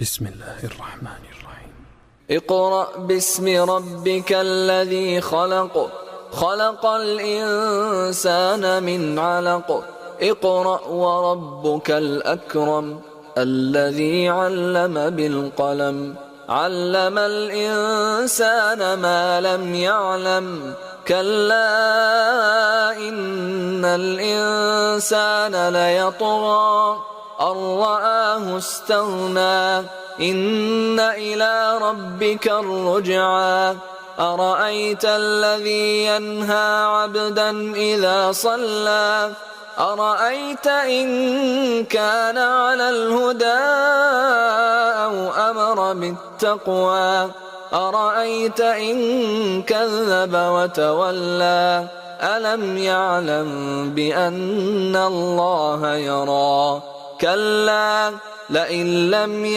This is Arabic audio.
بسم الله الرحمن الرحيم. اقرأ باسم ربك الذي خلق خلق الإنسان من علق اقرأ وربك الأكرم الذي علم بالقلم علم الإنسان ما لم يعلم كلا إن الإنسان ليطغى أن رآه استغنى إن إلى ربك الرجعى أرأيت الذي ينهى عبدا إذا صلى أرأيت إن كان على الهدى أو أمر بالتقوى أرأيت إن كذب وتولى ألم يعلم بأن الله يرى كلا لئن لم